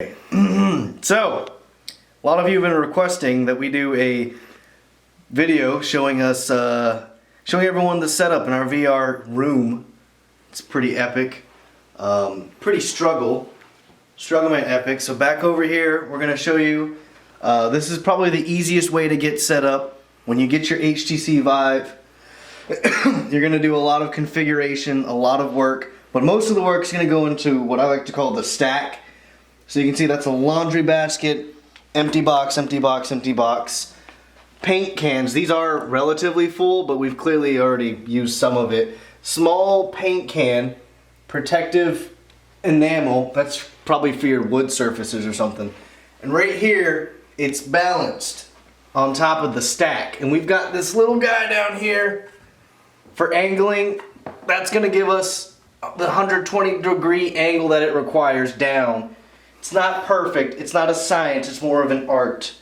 So, a lot of you have been requesting that we do a video showing us, showing everyone the setup in our VR room. It's pretty epic, pretty Struggleman epic. So back over here, we're gonna show you. This is probably the easiest way to get set up. When you get your HTC Vive, you're gonna do a lot of configuration, a lot of work, but most of the work is gonna go into what I like to call the stack. So you can see that's a laundry basket, empty box, empty box, empty box. Paint cans, these are relatively full, but we've clearly already used some of it. Small paint can, protective enamel, that's probably for your wood surfaces or something. And right here, it's balanced on top of the stack. And we've got this little guy down here for angling. That's gonna give us the 120-degree angle that it requires down. It's not perfect, it's not a science, it's more of an art.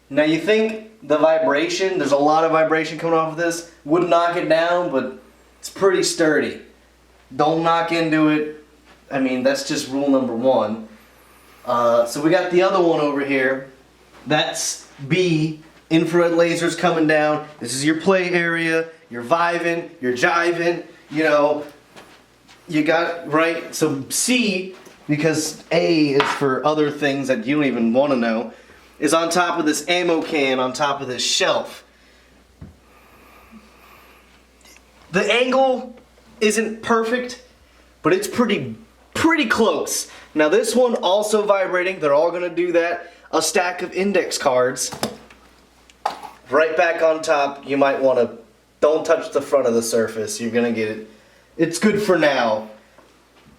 Now you think the vibration, there's a lot of vibration coming off of this, would knock it down, but it's pretty sturdy. Don't knock into it. I mean, that's just rule number one. So we got the other one over here. That's B, infrared lasers coming down. This is your play area, you're vibing, you're jiving, you know, you got, right? So C, because A is for other things that you don't even want to know, is on top of this ammo can, on top of this shelf. The angle isn't perfect, but it's pretty close. Now this one also vibrating, they're all gonna do that. A stack of index cards right back on top. You might want to, don't touch the front of the surface, you're gonna get it. It's good for now.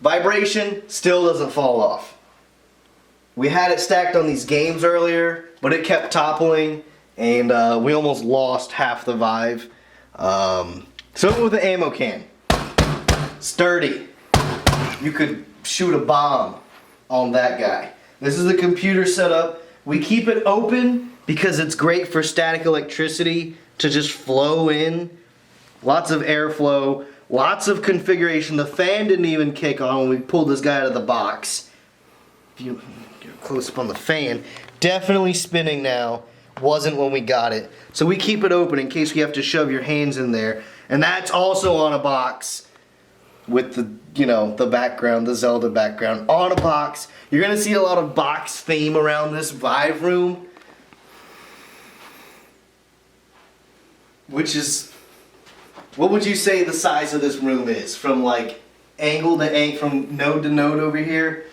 Vibration still doesn't fall off. We had it stacked on these games earlier, but it kept toppling, and we almost lost half the Vive. So with the ammo can, sturdy. You could shoot a bomb on that guy. This is the computer setup. We keep it open because it's great for static electricity to just flow in. Lots of airflow. Lots of configuration. The fan didn't even kick on when we pulled this guy out of the box. If you get close up on the fan, definitely spinning now. Wasn't when we got it. So we keep it open in case you have to shove your hands in there. And that's also on a box with the, you know, the background, the Zelda background on a box. You're gonna see a lot of box theme around this Vive room, which is, what would you say the size of this room is? From like angle to angle, from node to node over here,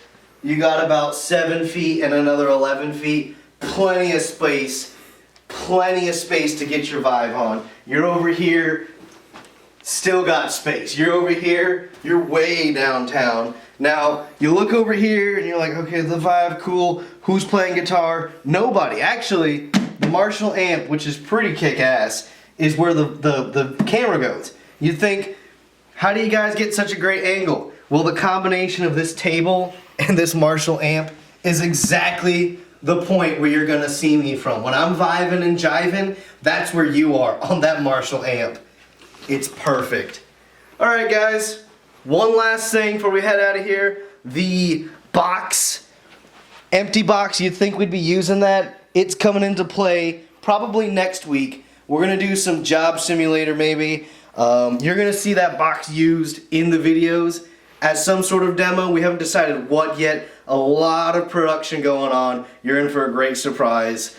you got about 7 feet and another 11 feet. Plenty of space to get your Vive on. You're over here, still got space. You're over here, you're way downtown. Now, you look over here and you're like, okay, the Vive, cool. Who's playing guitar? Nobody. Actually, the Marshall amp, which is pretty kick-ass, is where the camera goes. You'd think, how do you guys get such a great angle? Well, the combination of this table and this Marshall amp is exactly the point where you're gonna see me from. When I'm vibing and jiving, that's where you are, on that Marshall amp. It's perfect. Alright guys, one last thing before we head out of here. The box, empty box, you'd think we'd be using that. It's coming into play probably next week. We're gonna do some job simulator maybe. You're gonna see that box used in the videos as some sort of demo. We haven't decided what yet. A lot of production going on. You're in for a great surprise.